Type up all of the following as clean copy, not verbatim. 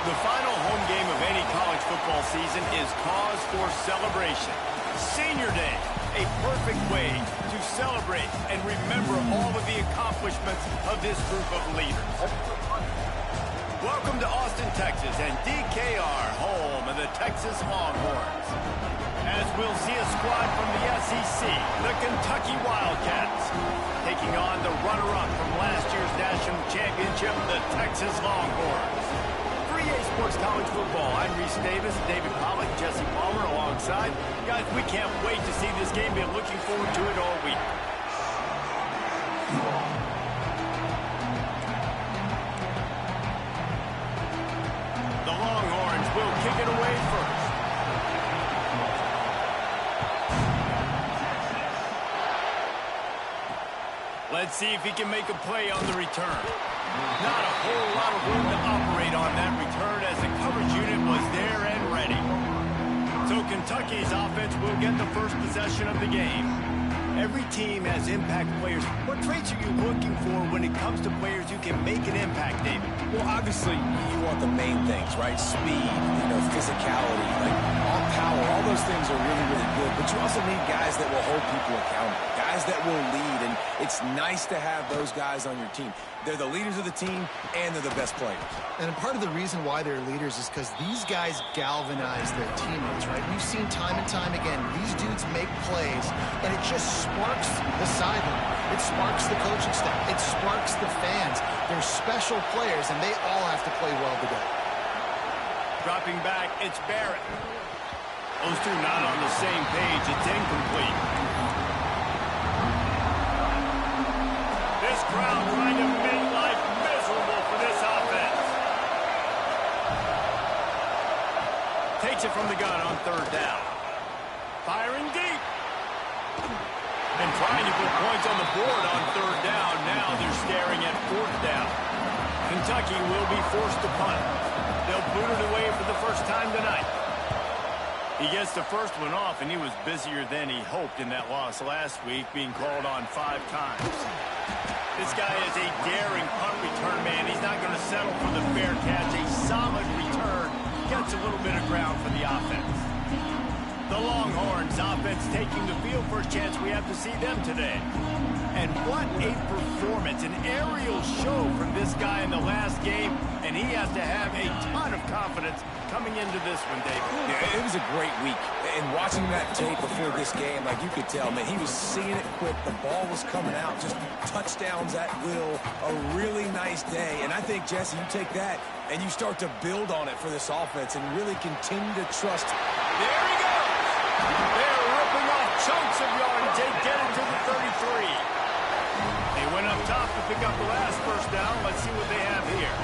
The final home game of any college football season is cause for celebration. Senior Day, a perfect way to celebrate and remember all of the accomplishments of this group of leaders. Welcome to Austin, Texas, and DKR, home of the Texas Longhorns. As we'll see a squad from the SEC, the Kentucky Wildcats, taking on the runner-up from last year's national championship, the Texas Longhorns. For EA Sports College Football, I'm Reese Davis, David Pollack, Jesse Palmer alongside. Guys, we can't wait to see this game. Been looking forward to it all week. The Longhorns will kick it away first. Let's see if he can make a play on the return. Not a whole lot of room to operate on that return as the coverage unit was there and ready. So Kentucky's offense will get the first possession of the game. Every team has impact players. What traits are you looking for when it comes to players who can make an impact, David? Well, obviously, you want the main things, right? Speed, physicality, all power. All those things are really, really good. But you also need guys that will hold people accountable, guys that will lead. And it's nice to have those guys on your team. They're the leaders of the team, and they're the best players. And part of the reason why they're leaders is because these guys galvanize their teammates, right? We've seen time and time again, these dudes make plays, and it just sparks the sideline. It sparks the coaching staff. It sparks the fans. They're special players, and they all have to play well together. Dropping back, it's Barrett. Those two not on the same page. It's incomplete. This crowd trying to make life miserable for this offense. Takes it from the gun on third down. Firing deep. And trying to put points on the board on third down. Now they're staring at fourth down. Kentucky will be forced to punt. They'll boot it away for the first time tonight. He gets the first one off, and he was busier than he hoped in that loss last week, being called on 5 times. This guy is a daring punt return man. He's not going to settle for the fair catch. A solid return gets a little bit of ground for the offense. The Longhorns offense taking the field. First chance we have to see them today. And what a performance, an aerial show from this guy in the last game, and he has to have a ton of confidence coming into this one, David. Yeah, it was a great week. And watching that tape before this game, you could tell, man, he was seeing it quick. The ball was coming out, just touchdowns at will. A really nice day. And I think, Jesse, you take that and you start to build on it for this offense and really continue to trust. There he goes. They're ripping off chunks of yardage. They get it to the 33. They went up top to pick up the last first down. Let's see what they have here.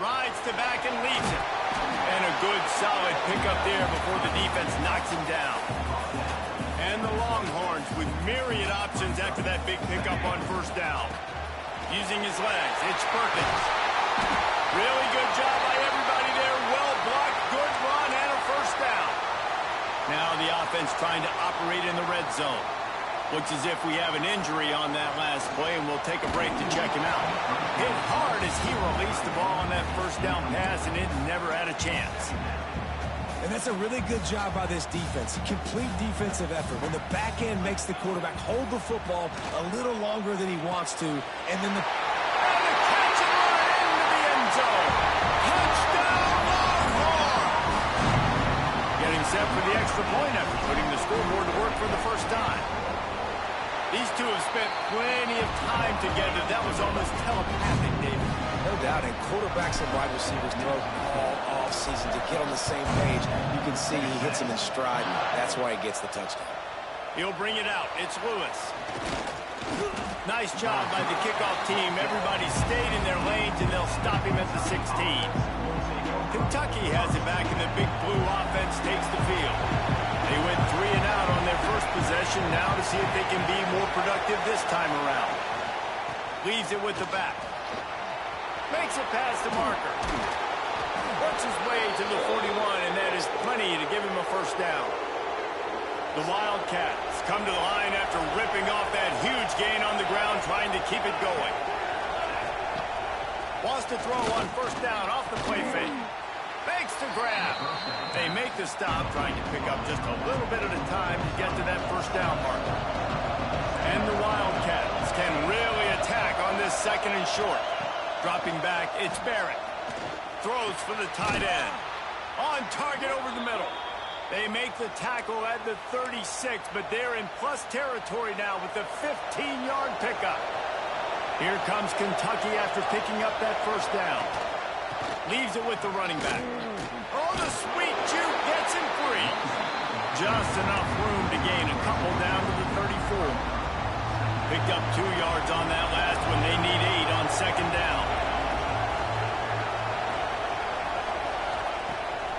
Rides to back and leads it. And a good, solid pickup there before the defense knocks him down. And the Longhorns with myriad options after that big pickup on first down. Using his legs, it's Perkins. Really good job by everybody there. Well blocked, good run, and a first down. Now the offense trying to operate in the red zone. Looks as if we have an injury on that last play, and we'll take a break to check him out. Hit hard as he released the ball on that first down pass, and it never had a chance. And that's a really good job by this defense. Complete defensive effort. When the back end makes the quarterback hold the football a little longer than he wants to, and then the catch and run into the end zone. Touchdown, Longhorn! Getting set for the extra point after putting the scoreboard to work for the first time. These two have spent plenty of time together. That was almost telepathic, David. No doubt, and quarterbacks and wide receivers throw all off season to get on the same page. You can see he hits him in stride, and that's why he gets the touchdown. He'll bring it out. It's Lewis. Nice job by the kickoff team. Everybody stayed in their lanes, and they'll stop him at the 16. Kentucky has it back, and the big blue offense takes the field. They went 3 and out on their first possession. Now to see if they can be more productive this time around. Leaves it with the back. Makes it past the marker. Works his way to the 41, and that is plenty to give him a first down. The Wildcats come to the line after ripping off that huge gain on the ground, trying to keep it going. Wants to throw on first down off the play fake. Makes the grab. They make the stop, trying to pick up just a little bit at a time to get to that first down marker. And the Wildcats can really attack on this second and short. Dropping back, it's Barrett. Throws for the tight end. On target over the middle. They make the tackle at the 36, but they're in plus territory now with the 15-yard pickup. Here comes Kentucky after picking up that first down. Leaves it with the running back. Oh, the sweet juke gets him free. Just enough room to gain a couple down to the 34. Picked up 2 yards on that last one. They need 8 on second down.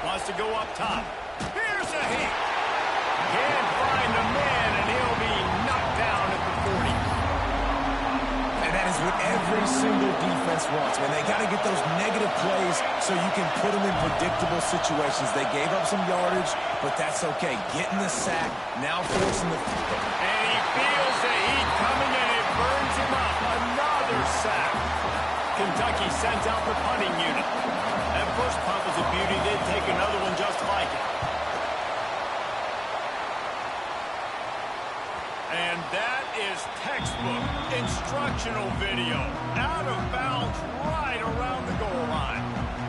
Wants to go up top. Here's a hit. Can't find a man, and he'll be knocked down at the 40. And that is what every single defense wants, man. They got to get those negative plays so you can put them in predictable situations. They gave up some yardage, but that's okay. Getting the sack, now forcing the... And he feels the heat coming, and it burns him up. Another sack. Kentucky sends out the punting unit. That first punt was a beauty. They'd take another one just like it. And that is textbook instructional video. Out of bounds right around the goal line.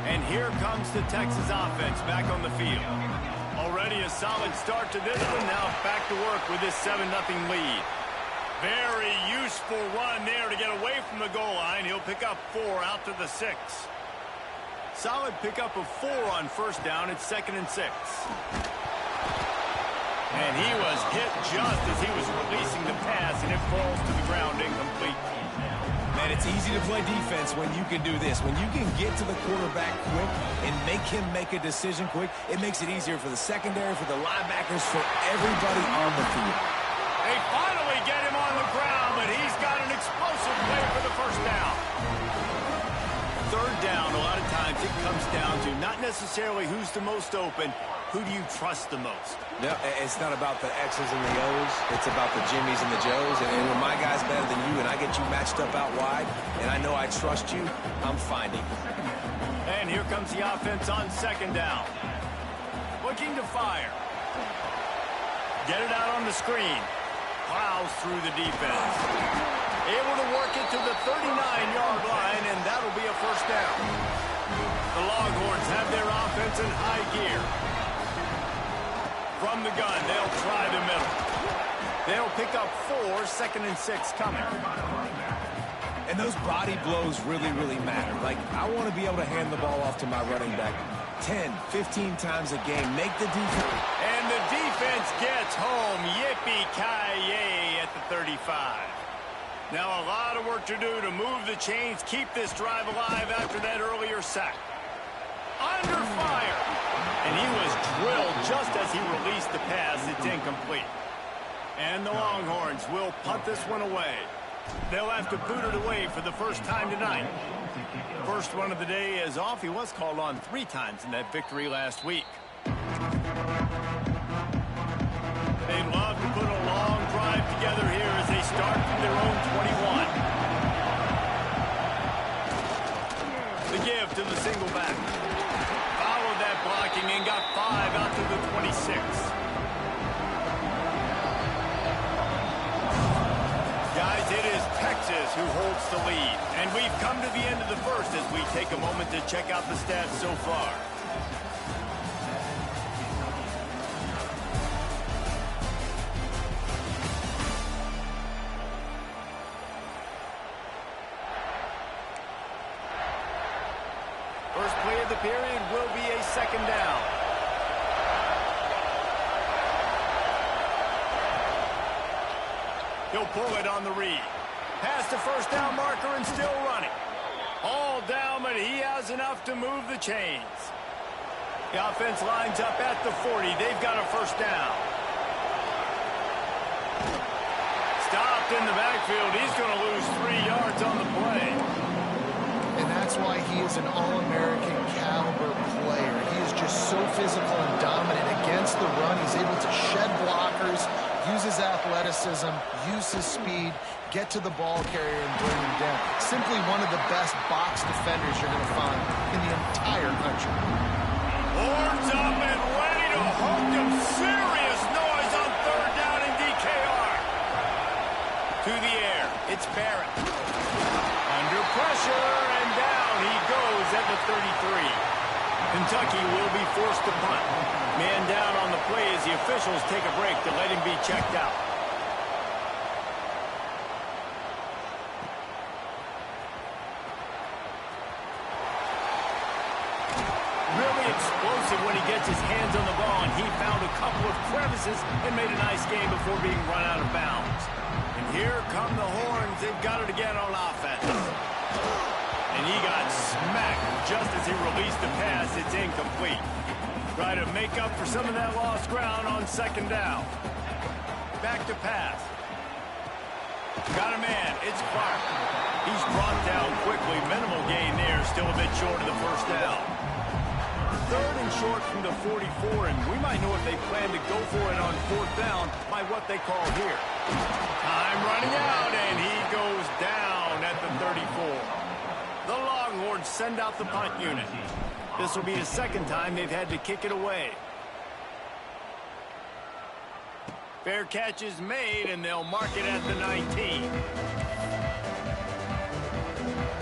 And here comes the Texas offense back on the field. Already a solid start to this one. Now back to work with this 7-0 lead. Very useful run there to get away from the goal line. He'll pick up 4 out to the 6. Solid pickup of 4 on first down. It's 2nd and 6. And he was hit just as he was releasing the pass, and it falls to the ground incomplete. Man, it's easy to play defense when you can do this. When you can get to the quarterback quick and make him make a decision quick, it makes it easier for the secondary, for the linebackers, for everybody on the field. They finally get him on the ground, but he's got an explosive play for the first down. Third down, a lot of times it comes down to not necessarily who's the most open, who do you trust the most? No, it's not about the X's and the O's. It's about the Jimmies and the Joes. And when my guy's better than you and I get you matched up out wide and I know I trust you, I'm finding. And here comes the offense on second down. Looking to fire. Get it out on the screen. Plows through the defense. Able to work it to the 39-yard line, and that'll be a first down. The Longhorns have their offense in high gear. From the gun, they'll try the middle. They'll pick up 4, 2nd and 6 coming. And those body blows really, really matter. Like, I want to be able to hand the ball off to my running back 10, 15 times a game. Make the defense. And the defense gets home. Yippee-ki-yay at the 35. Now a lot of work to do to move the chains, keep this drive alive after that earlier sack. Under fire. And he was drilled just as he released the pass. It's incomplete. And the Longhorns will punt this one away. They'll have to boot it away for the first time tonight. First one of the day is off. He was called on 3 times in that victory last week. They'd love to put a long drive together here as they start from their own 21. The give to the single back. Followed that blocking and got 5 out to the 26. Guys, it is Texas who holds the lead. And we've come to the end of the first as we take a moment to check out the stats so far. First play of the period will be a second down. He'll pull it on the read. Past the first down marker and still running. All down, but he has enough to move the chains. The offense lines up at the 40. They've got a first down. Stopped in the backfield. He's going to lose 3 yards on the play. And that's why he is an All-American caliber player. He is just so physical and dominant against the run. He's able to shed blockers, use his athleticism, use his speed, get to the ball carrier and bring him down. Simply one of the best box defenders you're going to find in the entire country. Horns up and ready to hook him. Serious noise on third down in DKR. To the air. It's Barrett. Under pressure and down he goes at the 33. Kentucky will be forced to punt. Man down on the play as the officials take a break to let him be checked out. Really explosive when he gets his hands on the ball, and he found a couple of crevices and made a nice game before being run out of bounds. And here come the Horns. They've got it again on offense. And he got smacked just as he released the pass. It's incomplete. Try to make up for some of that lost ground on second down. Back to pass. Got a man. It's Clark. He's brought down quickly. Minimal gain there. Still a bit short of the first down. Third and short from the 44, and we might know if they plan to go for it on fourth down by what they call here. Time running out, and he goes down at the 34. The Longhorns send out the punt unit. This will be the second time they've had to kick it away. Fair catch is made, and they'll mark it at the 19.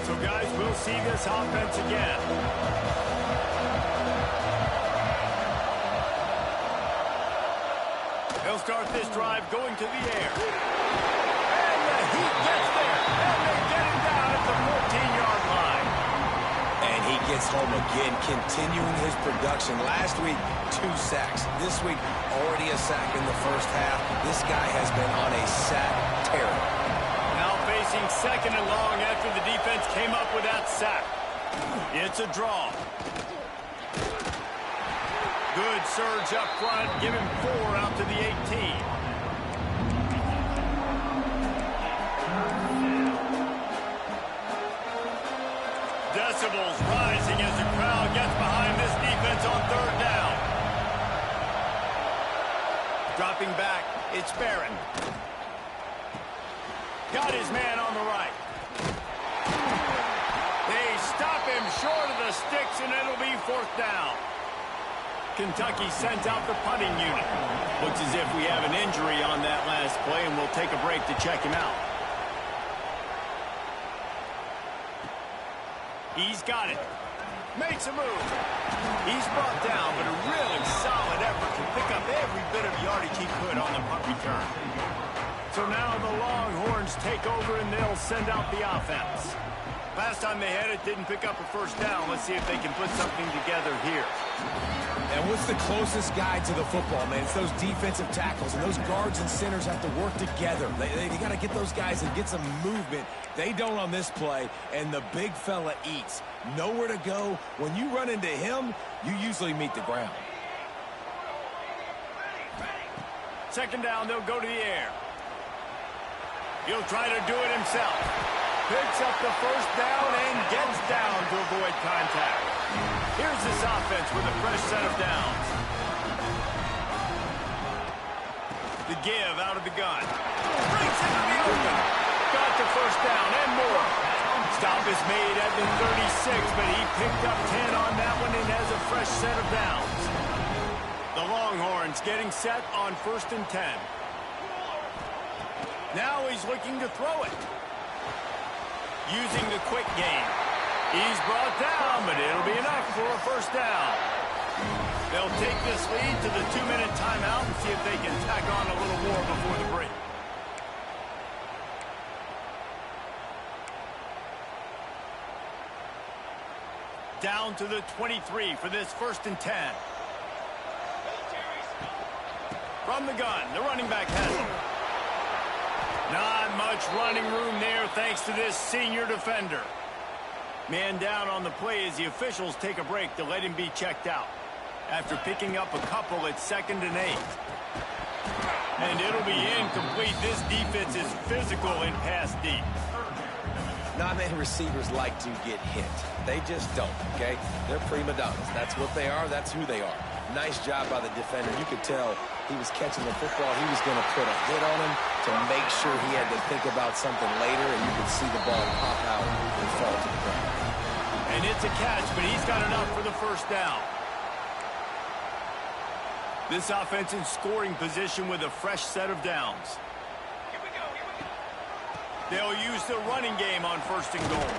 So, guys, we'll see this offense again. They'll start this drive going to the air. And the Heat gets there, and they get him down at the 14-yard line. And he gets home again, continuing his production. Last week, 2 sacks. This week, already a sack in the first half. This guy has been on a sack tear. Now facing second and long after the defense came up with that sack. It's a draw. Good surge up front. Give him 4 out to the 18. Decibels rising as the crowd gets behind this defense on third down. Dropping back, it's Barrett. Got his man on the right. They stop him short of the sticks, and it'll be fourth down. Kentucky sends out the punting unit. Looks as if we have an injury on that last play, and we'll take a break to check him out. He's got it. Makes a move. He's brought down, but a really solid effort to pick up every bit of yardage he could on the punt return. So now the Longhorns take over, and they'll send out the offense. Last time they had it, didn't pick up a first down. Let's see if they can put something together here. And what's the closest guy to the football, man? It's those defensive tackles, and those guards and centers have to work together. They got to get those guys and get some movement. They don't on this play, and the big fella eats. Nowhere to go. When you run into him, you usually meet the ground. Second down, they'll go to the air. He'll try to do it himself. Picks up the first down and gets down to avoid contact. Here's this offense with a fresh set of downs. The give out of the gun. Brings it to the open. Got the first down and more. Stop is made at the 36, but he picked up 10 on that one and has a fresh set of downs. The Longhorns getting set on 1st and 10. Now he's looking to throw it. Using the quick game. He's brought down, but it'll be enough for a first down. They'll take this lead to the 2-minute timeout and see if they can tack on a little more before the break. Down to the 23 for this 1st and 10. From the gun, the running back has it. Not much running room there thanks to this senior defender. Man down on the play as the officials take a break to let him be checked out. After picking up a couple at 2nd and 8. And it'll be incomplete. This defense is physical in pass deep. Not many receivers like to get hit. They just don't, okay? They're prima donnas. That's what they are. That's who they are. Nice job by the defender. You could tell he was catching the football. He was going to put a hit on him to make sure he had to think about something later, and you could see the ball pop out and fall to the ground. And it's a catch, but he's got enough for the first down. This offense in scoring position with a fresh set of downs. Here we go. They'll use the running game on 1st and goal.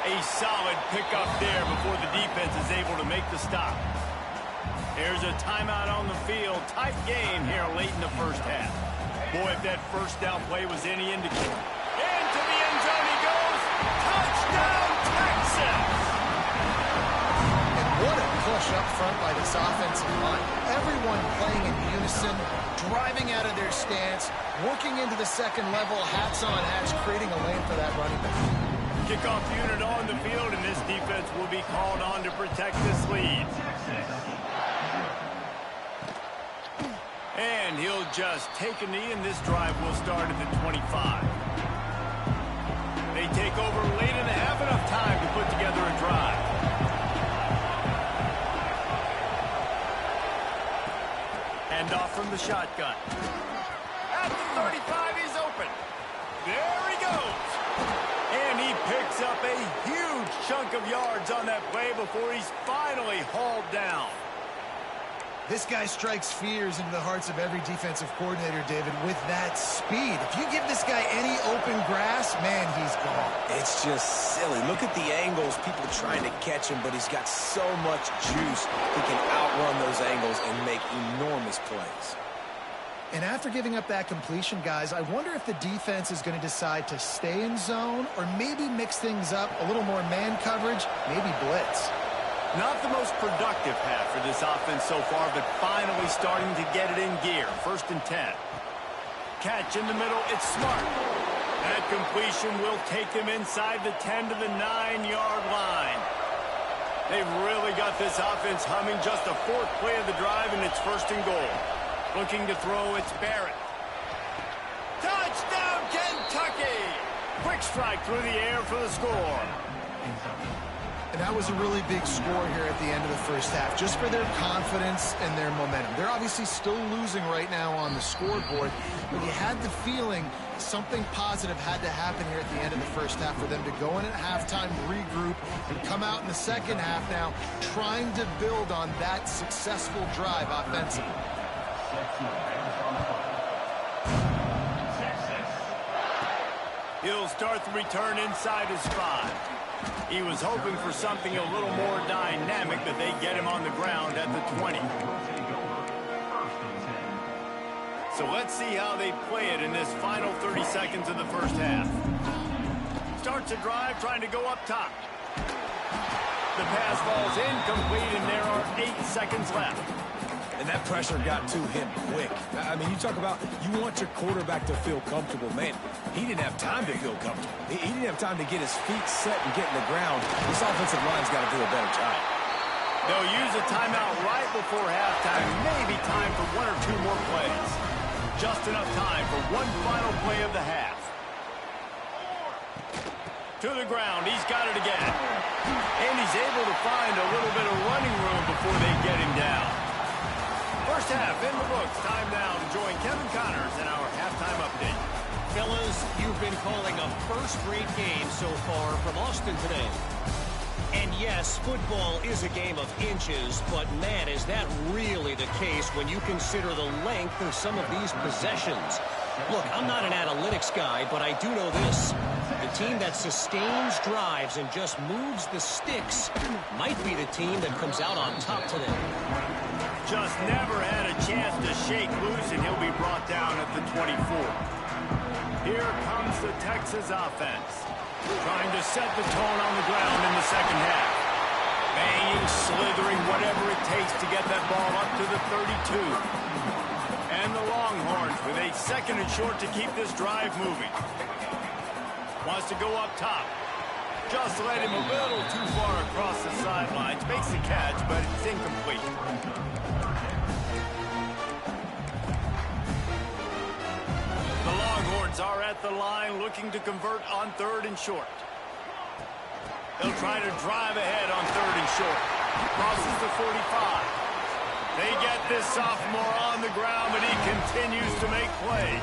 A solid pickup there before the defense is able to make the stop. There's a timeout on the field. Tight game here late in the first half. Boy, if that first down play was any indicator. Into the end zone he goes. Touchdown, Texas! And what a push up front by this offensive line. Everyone playing in unison, driving out of their stance, working into the second level, hats on hats, creating a lane for that running back. Kickoff unit on the field, and this defense will be called on to protect this lead. And he'll just take a knee, and this drive will start at the 25. They take over late in the half, enough time to put together a drive. Hand off from the shotgun. At the 35, he's open. There he goes. And he picks up a huge chunk of yards on that play before he's finally hauled down. This guy strikes fears into the hearts of every defensive coordinator, David, with that speed. If you give this guy any open grass, man, he's gone. It's just silly. Look at the angles, people trying to catch him, but he's got so much juice. He can outrun those angles and make enormous plays. And after giving up that completion, guys, I wonder if the defense is going to decide to stay in zone or maybe mix things up, a little more man coverage, maybe blitz. Not the most productive half for this offense so far, but finally starting to get it in gear. 1st and 10. Catch in the middle. It's smart. That completion will take them inside the 10 to the 9-yard line. They've really got this offense humming. Just the 4th play of the drive, and it's 1st and goal. Looking to throw, it's Barrett. Touchdown, Kentucky! Quick strike through the air for the score. And that was a really big score here at the end of the first half, just for their confidence and their momentum. They're obviously still losing right now on the scoreboard, but you had the feeling something positive had to happen here at the end of the first half for them to go in at halftime, regroup, and come out in the second half now trying to build on that successful drive offensively. He'll start the return inside his 5. He was hoping for something a little more dynamic, but they get him on the ground at the 20. So let's see how they play it in this final 30 seconds of the first half. Starts a drive trying to go up top. The pass falls incomplete, and there are 8 seconds left. And that pressure got to him quick. I mean, you talk about you want your quarterback to feel comfortable. Man, he didn't have time to feel comfortable. He didn't have time to get his feet set and get in the ground. This offensive line's got to do a better job. They'll use a timeout right before halftime. Maybe time for 1 or 2 more plays. Just enough time for one final play of the half. To the ground. He's got it again. And he's able to find a little bit of running room before they get him down. First half in the books. Time now to join Kevin Connors in our halftime update. Fellas, you've been calling a first-rate game so far from Austin today. And yes, football is a game of inches, but man, is that really the case when you consider the length of some of these possessions. Look, I'm not an analytics guy, but I do know this. The team that sustains drives and just moves the sticks might be the team that comes out on top today. Just never had a chance to shake loose, and he'll be brought down at the 24. Here comes the Texas offense, trying to set the tone on the ground in the second half. Banging, slithering, whatever it takes to get that ball up to the 32. And the Longhorns with a 2nd and short to keep this drive moving. Wants to go up top. Just led him a little too far across the sidelines. Makes the catch, but it's incomplete. The Longhorns are at the line looking to convert on 3rd and short. They'll try to drive ahead on 3rd and short. Crosses the 45. They get this sophomore on the ground, but he continues to make plays.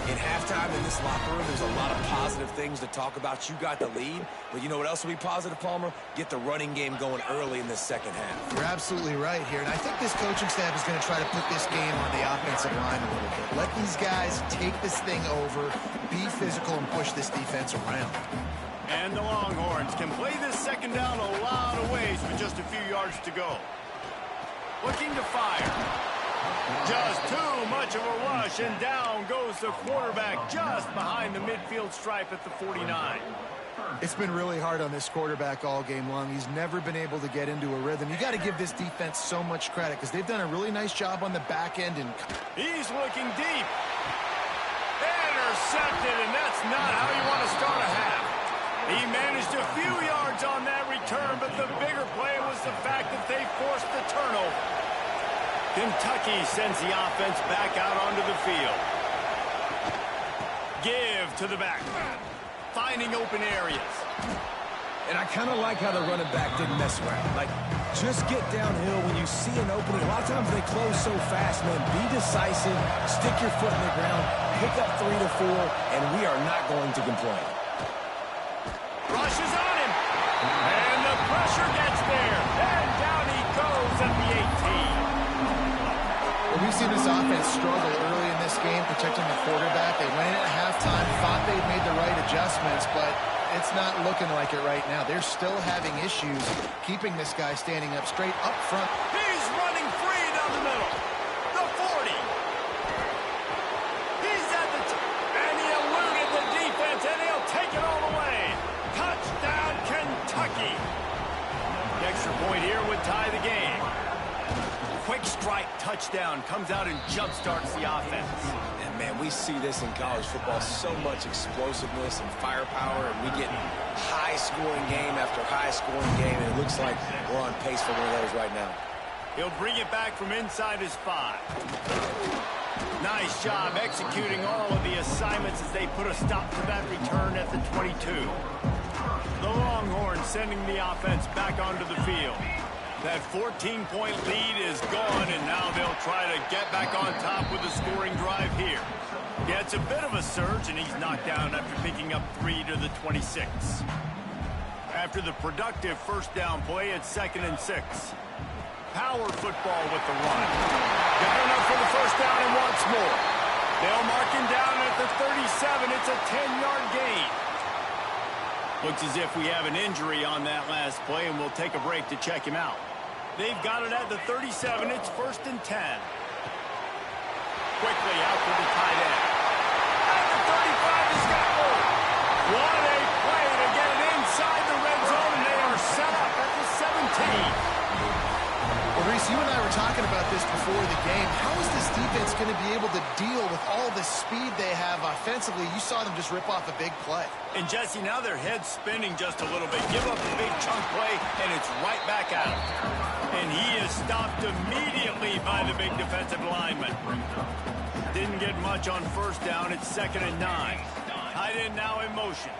In halftime in this locker room, there's a lot of positive things to talk about. You got the lead, but you know what else will be positive, Palmer? Get the running game going early in the second half. You're absolutely right here, and I think this coaching staff is going to try to put this game on the offensive line a little bit. Let these guys take this thing over, be physical, and push this defense around. And the Longhorns can play this second down a lot of ways with just a few yards to go. Looking to fire. Just too much of a rush, and down goes the quarterback just behind the midfield stripe at the 49. It's been really hard on this quarterback all game long. He's never been able to get into a rhythm. You got to give this defense so much credit because they've done a really nice job on the back end. And he's looking deep. Intercepted, and that's not how you want to start a half. He managed a few yards on that return, but the bigger play was the fact that they forced the turnover. Kentucky sends the offense back out onto the field. Give to the back. Finding open areas. And I kind of like how the running back didn't mess around. Like, just get downhill when you see an opening. A lot of times they close so fast, man. Be decisive. Stick your foot in the ground. Pick up 3 to 4, and we are not going to complain. Rushes on him. And the pressure gets there. And down he goes at the 18. Well, we've seen this offense struggle early in this game, protecting the quarterback. They went in at halftime, thought they'd made the right adjustments, but it's not looking like it right now. They're still having issues keeping this guy standing up straight up front. He's running free down the middle. The 40. He's at the and he eluded the defense, and he'll take it all the way. Touchdown, Kentucky. The extra point here would tie the game. Quick strike touchdown comes out and jump-starts the offense. And, man, we see this in college football, so much explosiveness and firepower, and we get high-scoring game after high-scoring game, and it looks like we're on pace for one of those right now. He'll bring it back from inside his 5. Nice job executing all of the assignments as they put a stop to that return at the 22. The Longhorns sending the offense back onto the field. That 14-point lead is gone, and now they'll try to get back on top with a scoring drive here. Gets a bit of a surge, and he's knocked down after picking up 3 to the 26. After the productive first down play, it's 2nd and 6. Power football with the run. Got enough for the first down and wants more. They'll mark him down at the 37. It's a 10-yard gain. Looks as if we have an injury on that last play, and we'll take a break to check him out. They've got it at the 37. It's 1st and 10. Quickly out to the tight end. At the 35, he's got more. What a play to get it inside the red zone, and they are set up at the 17. Well, Reese, you and I were talking about this before the game. How is this defense going to be able to deal with all the speed they have offensively? You saw them just rip off a big play. And, Jesse, now their head's spinning just a little bit. Give up a big chunk play, and it's right back out. And he is stopped immediately by the big defensive lineman. Didn't get much on first down. It's 2nd and 9. Tight end now in motion.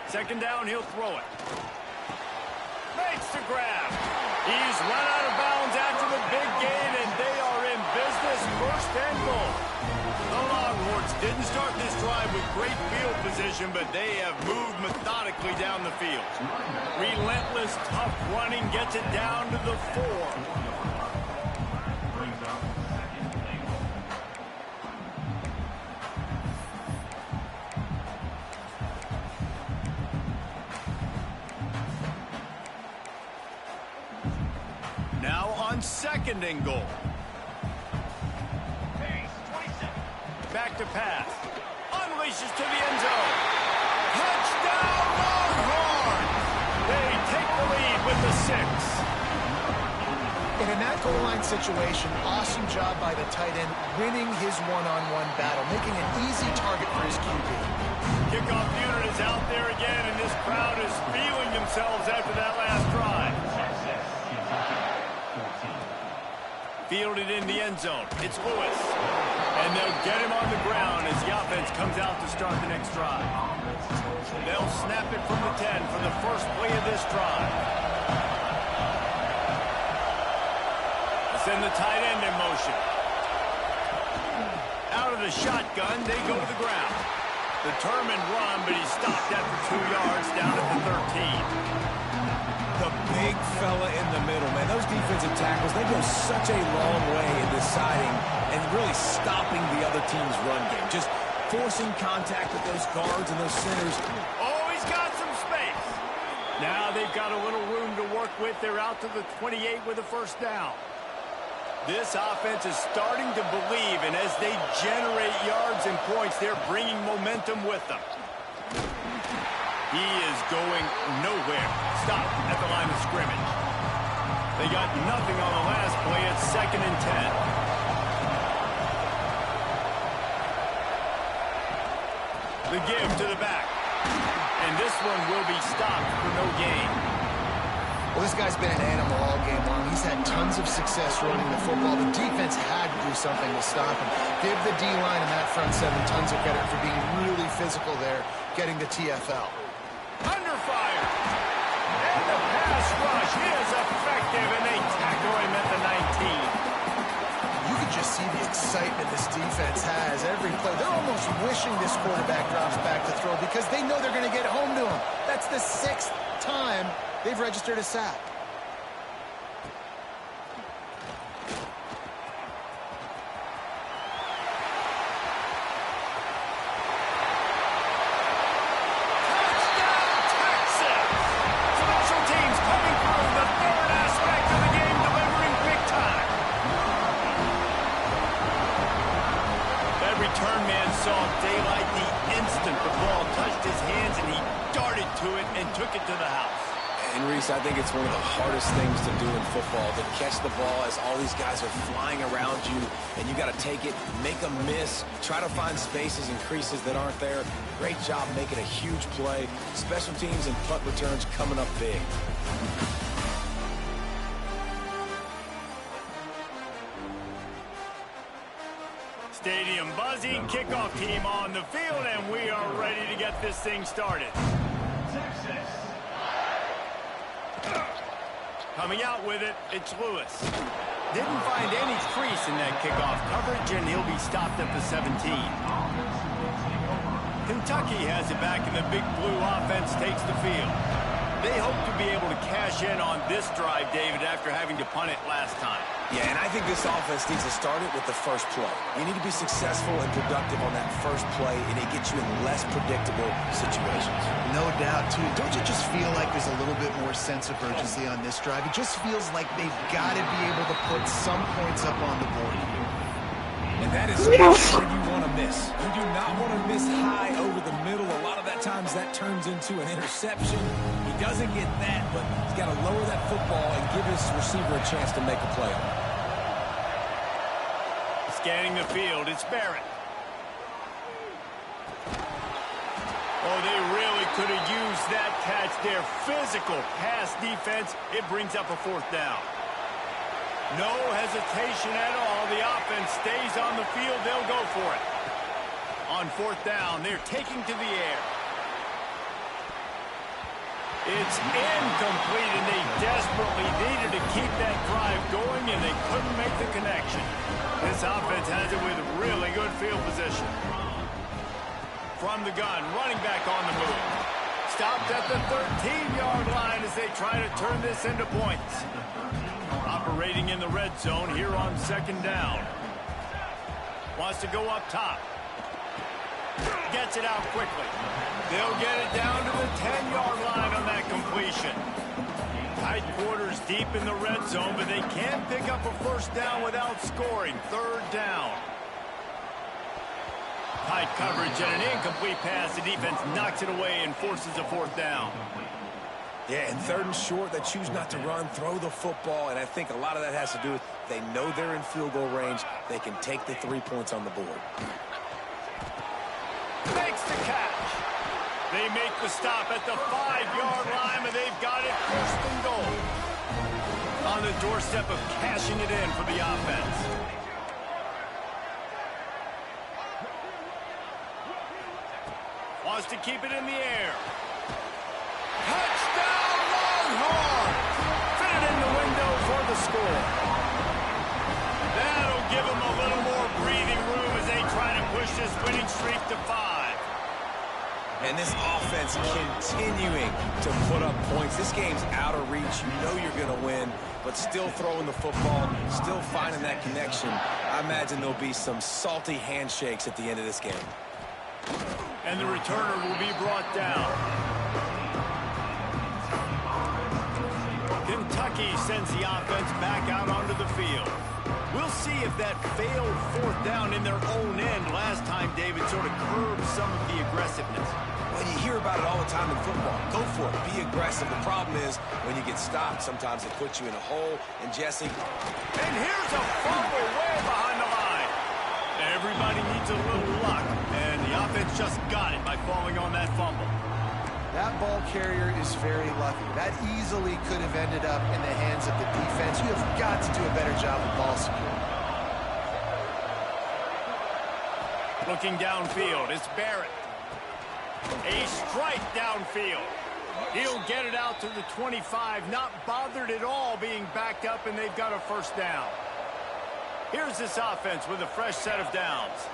2nd down, he'll throw it. Makes the grab. He's run out of bounds after the big gain, and they are in business. 1st and goal. The Longhorns didn't start this drive with great field position, but they have moved methodically down the field. Relentless, tough running gets it down to the 4. Now on 2nd and goal. Back to pass. Unleashes to the end zone. Touchdown, Longhorns! They take the lead with the 6. And in that goal line situation, awesome job by the tight end, winning his one-on-one battle, making an easy target for his QB. Kickoff unit is out there again, and this crowd is feeling themselves after that last drive. Fielded in the end zone. It's Lewis. And they'll get him on the ground as the offense comes out to start the next drive. They'll snap it from the 10 for the first play of this drive. send the tight end in motion. Out of the shotgun, they go to the ground. Determined run, but he stopped after 2 yards down at the 13. The big fella in the middle, man. Those defensive tackles, they go such a long way in deciding and really stopping the other team's run game. Just forcing contact with those guards and those centers. Oh, he's got some space. Now they've got a little room to work with. They're out to the 28 with a first down. This offense is starting to believe, and as they generate yards and points, they're bringing momentum with them. He is going nowhere. Stop at the line of scrimmage. They got nothing on the last play. It's 2nd and 10. The give to the back. And this one will be stopped for no gain. Well, this guy's been an animal all game long. He's had tons of success running the football. The defense had to do something to stop him. Give the D-line and that front seven tons of credit for being really physical there, getting the TFL. Under fire. And the pass rush is effective, and they tackle him at the 19. You can just see the excitement this defense has every play. They're almost wishing this quarterback drops back to throw because they know they're going to get home to him. That's the 6th time they've registered a sack. Daylight the instant the ball touched his hands, and he darted to it and took it to the house. And Reese, I think it's one of the hardest things to do in football, to catch the ball as all these guys are flying around you, and you got to take it, make a miss, try to find spaces and creases that aren't there. Great job making a huge play. Special teams and punt returns coming up big. Stadium buzzing, kickoff team on the field, and we are ready to get this thing started. Coming out with it, it's Lewis. Didn't find any crease in that kickoff coverage, and he'll be stopped at the 17. Kentucky has it back, and the Big Blue offense takes the field. They hope to be able to cash in on this drive, David, after having to punt it last time. Yeah, and I think this offense needs to start it with the first play. You need to be successful and productive on that first play, and it gets you in less predictable situations. No doubt, too. Don't you just feel like there's a little bit more sense of urgency on this drive? It just feels like they've got to be able to put some points up on the board here. And that is where you want to miss. You do not want to miss high over the middle. A lot of that times that turns into an interception. He doesn't get that, but he's got to lower that football and give his receiver a chance to make a play on it. Scanning the field, it's Barrett. Oh, they really could have used that catch there. Physical pass defense. It brings up a 4th down. No hesitation at all. The offense stays on the field. They'll go for it. On 4th down, they're taking to the air. It's incomplete, and they desperately needed to keep that drive going, and they couldn't make the connection. This offense has it with really good field position. From the gun, running back on the move. Stopped at the 13-yard line as they try to turn this into points. Operating in the red zone here on 2nd down. Wants to go up top. Gets it out quickly. They'll get it down to the 10-yard line on that completion. Tight quarters deep in the red zone, but they can't pick up a first down without scoring. 3rd down. Tight coverage and an incomplete pass. The defense knocks it away and forces a 4th down. Yeah, and 3rd and short, they choose not to run, throw the football, and I think a lot of that has to do with they know they're in field goal range. They can take the 3 points on the board. Makes the catch. They make the stop at the 5-yard line, and they've got it 1st and goal. On the doorstep of cashing it in for the offense. Wants to keep it in the air. Touchdown, Longhorns! Fit it in the window for the score. will give them a little more breathing room as they try to push this winning streak to 5. And this offense continuing to put up points. This game's out of reach. You know you're going to win, but still throwing the football, still finding that connection. I imagine there'll be some salty handshakes at the end of this game. And the returner will be brought down. Kentucky sends the offense back out onto the field. We'll see if that failed 4th down in their own end last time, David, sort of curbed some of the aggressiveness. Well, you hear about it all the time in football. Go for it. Be aggressive. The problem is when you get stopped, sometimes it puts you in a hole. And Jesse. And here's a fumble way behind the line. Everybody needs a little luck, and the offense just got it by falling on that fumble. That ball carrier is very lucky. That easily could have ended up in the hands of the defense. You have got to do a better job of ball security. Looking downfield, it's Barrett. A strike downfield. He'll get it out to the 25, not bothered at all being backed up, and they've got a 1st down. Here's this offense with a fresh set of downs.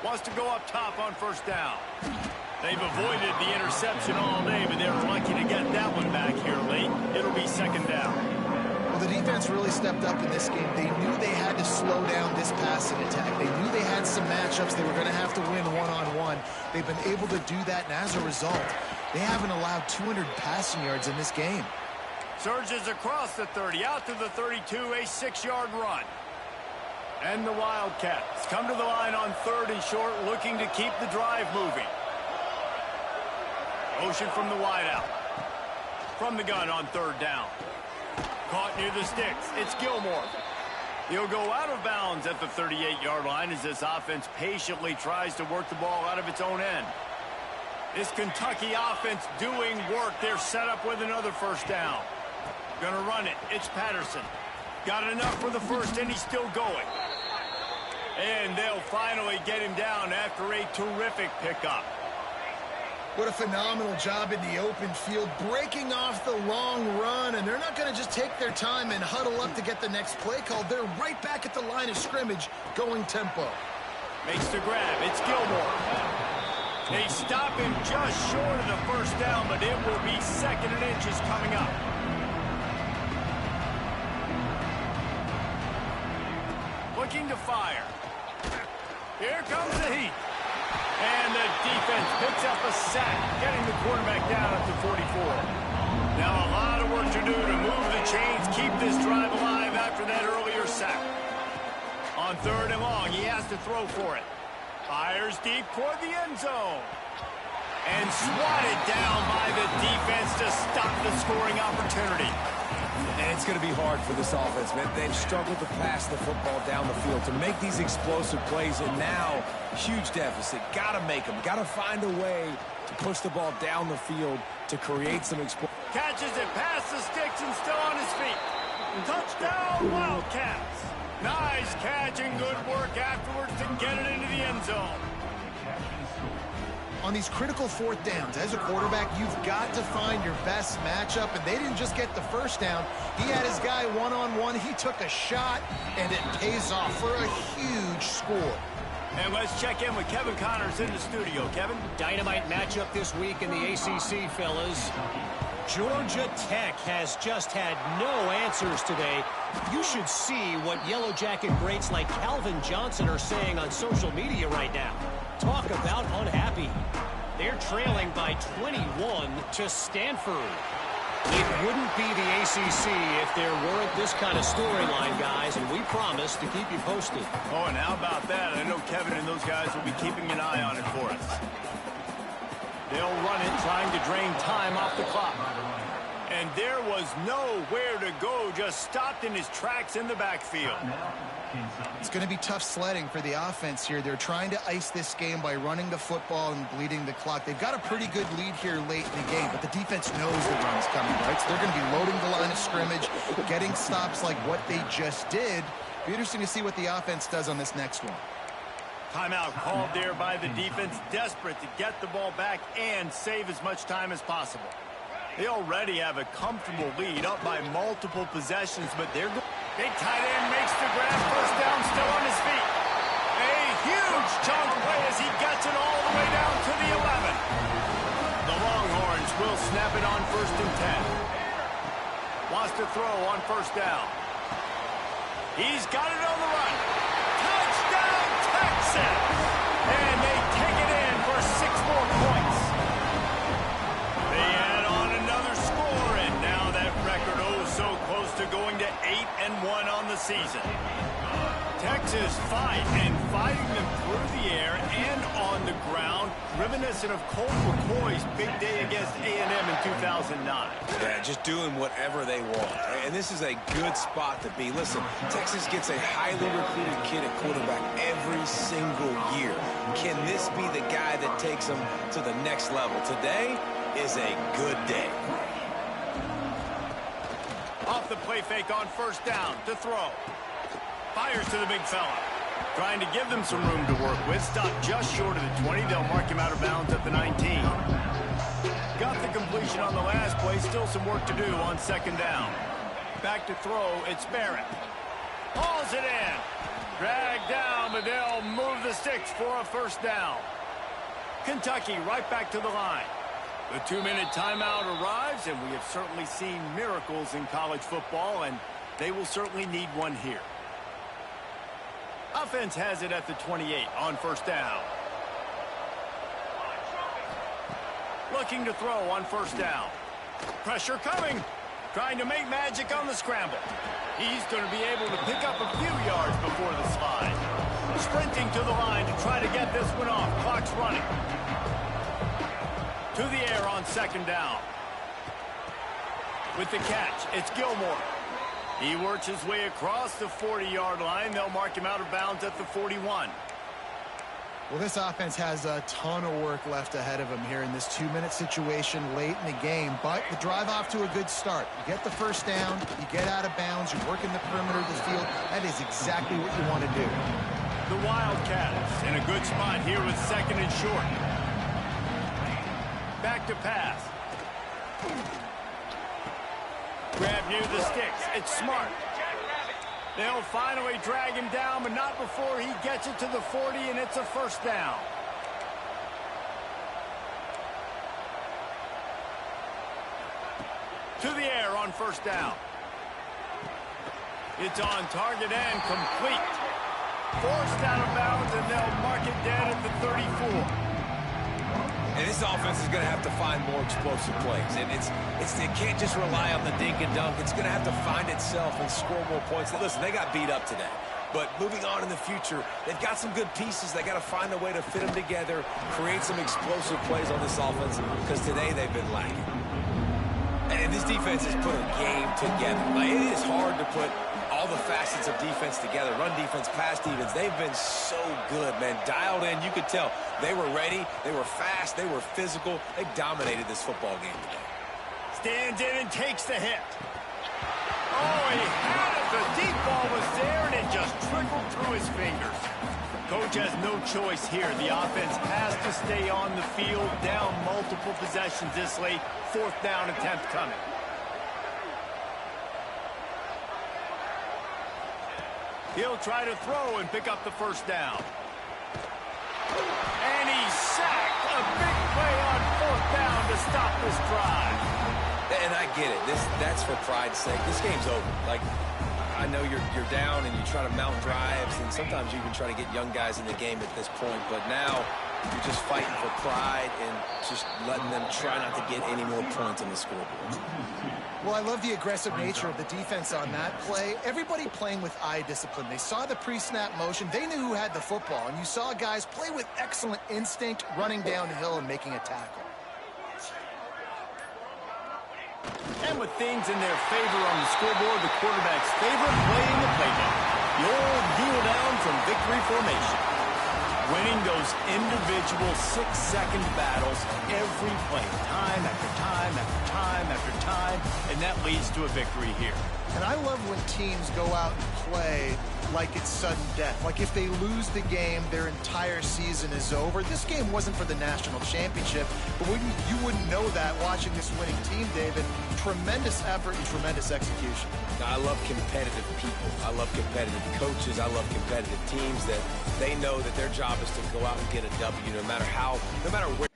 Wants to go up top on 1st down. They've avoided the interception all day, but they're lucky to get that one back here late. It'll be 2nd down. Well, the defense really stepped up in this game. They knew they had to slow down this passing attack. They knew they had some matchups they were going to have to win one-on-one. They've been able to do that, and as a result, they haven't allowed 200 passing yards in this game. Surges across the 30, out to the 32, a 6-yard run. And the Wildcats come to the line on 3rd and short, looking to keep the drive moving. Motion from the wideout. From the gun on 3rd down. Caught near the sticks. It's Gilmore. He'll go out of bounds at the 38-yard line as this offense patiently tries to work the ball out of its own end. This Kentucky offense doing work. They're set up with another 1st down. Gonna run it. It's Patterson. Got enough for the 1st, and he's still going. And they'll finally get him down after a terrific pickup. What a phenomenal job in the open field, breaking off the long run, and they're not going to just take their time and huddle up to get the next play called. They're right back at the line of scrimmage, going tempo. Makes the grab. It's Gilmore. They stop him just short of the 1st down, but it will be 2nd and inches coming up. Looking to fire. Here comes the heat. And the defense picks up a sack, getting the quarterback down at the 44. Now a lot of work to do to move the chains, keep this drive alive after that earlier sack. On 3rd and long, he has to throw for it. Fires deep toward the end zone. And swatted down by the defense to stop the scoring opportunity. And it's going to be hard for this offense, man. They've struggled to pass the football down the field, to make these explosive plays, and now, huge deficit. Got to make them. Got to find a way to push the ball down the field to create some explosion. Catches it past the sticks and still on his feet. Touchdown, Wildcats. Nice catch and good work afterwards to get it into the end zone. On these critical 4th downs, as a quarterback, you've got to find your best matchup, and they didn't just get the 1st down. He had his guy one-on-one. He took a shot, and it pays off for a huge score. And let's check in with Kevin Connors in the studio. Kevin? Dynamite matchup this week in the ACC, fellas. Georgia Tech has just had no answers today. You should see what Yellow Jacket greats like Calvin Johnson are saying on social media right now. Talk about unhappy. They're trailing by 21 to Stanford. It wouldn't be the ACC if there weren't this kind of storyline, guys, and we promise to keep you posted. Oh, and how about that? I know Kevin and those guys will be keeping an eye on it for us. They'll run it, trying to drain time off the clock. And there was nowhere to go, just stopped in his tracks in the backfield. It's going to be tough sledding for the offense here. They're trying to ice this game by running the football and bleeding the clock. They've got a pretty good lead here late in the game, but the defense knows the run's coming, right? So they're going to be loading the line of scrimmage, getting stops like what they just did. Be interesting to see what the offense does on this next one. Timeout called there by the defense, desperate to get the ball back and save as much time as possible. They already have a comfortable lead, up by multiple possessions, but they're Big tight end makes the grab. First down, still on his feet. A huge chunk play as he gets it all the way down to the 11. The Longhorns will snap it on 1st and 10. Wants to throw on 1st down. He's got it on the run. Touchdown, Texas! And they take it in for 6 more points. They add on another score, and now that record so close to going to 8-1 on the season. Texas fighting them through the air and on the ground, reminiscent of Colt McCoy's big day against A&M in 2009. Yeah, just doing whatever they want. And this is a good spot to be. Listen, Texas gets a highly recruited kid at quarterback every single year. Can this be the guy that takes them to the next level? Today is a good day. Off the play fake on 1st down to throw. Fires to the big fella. Trying to give them some room to work with. Stopped just short of the 20. They'll mark him out of bounds at the 19. Got the completion on the last play. Still some work to do on 2nd down. Back to throw. It's Barrett. Hauls it in. Dragged down, but they'll move the sticks for a 1st down. Kentucky right back to the line. The 2-minute timeout arrives, and we have certainly seen miracles in college football, and they will certainly need one here. Offense has it at the 28 on 1st down. Looking to throw on 1st down. Pressure coming. Trying to make magic on the scramble. He's going to be able to pick up a few yards before the slide. Sprinting to the line to try to get this one off. Clock's running. To the air on 2nd down. With the catch, it's Gilmore. He works his way across the 40-yard line. They'll mark him out of bounds at the 41. Well, this offense has a ton of work left ahead of them here in this 2-minute situation late in the game. But the drive off to a good start. You get the 1st down, you get out of bounds, you're working the perimeter of the field. That is exactly what you want to do. The Wildcats in a good spot here with 2nd and short. Back to pass. Grab near the sticks. It's Smart. They'll finally drag him down, but not before he gets it to the 40, and it's a 1st down. To the air on 1st down. It's on target and complete. Forced out of bounds, and they'll mark it dead at the 34. And this offense is going to have to find more explosive plays. And it can't just rely on the dink and dunk. It's going to have to find itself and score more points. Listen, they got beat up today. But moving on in the future, they've got some good pieces. They got to find a way to fit them together, create some explosive plays on this offense, because today they've been lacking. And this defense has put a game together. Like, it is hard to put all the facets of defense together. Run defense, pass defense. They've been so good, man. Dialed in. You could tell they were ready. They were fast. They were physical. They dominated this football game today. Stands in and takes the hit. Oh, he had it. The deep ball was there, and it just trickled through his fingers. Coach has no choice here. The offense has to stay on the field, down multiple possessions this late. 4th down attempt coming. He'll try to throw and pick up the 1st down. And he's sacked. A big play on 4th down to stop this drive. And I get it. That's for pride's sake. This game's over. Like, I know you're down and you try to mount drives, and sometimes you even try to get young guys in the game at this point. But now you're just fighting for pride and just letting them try not to get any more points on the scoreboard. Well, I love the aggressive nature of the defense on that play. Everybody playing with eye discipline. They saw the pre-snap motion. They knew who had the football. And you saw guys play with excellent instinct, running down the hill and making a tackle. And with things in their favor on the scoreboard, the quarterback's favorite play in the playbook. The old heel down from victory formation. Winning those individual 6-second battles every play, time after time after time after time, and that leads to a victory here. And I love when teams go out and play like it's sudden death. Like if they lose the game, their entire season is over. This game wasn't for the national championship, but you wouldn't know that watching this winning team, David. Tremendous effort and tremendous execution. Now, I love competitive people. I love competitive coaches. I love competitive teams that they know that their job is to go out and get a W no matter where.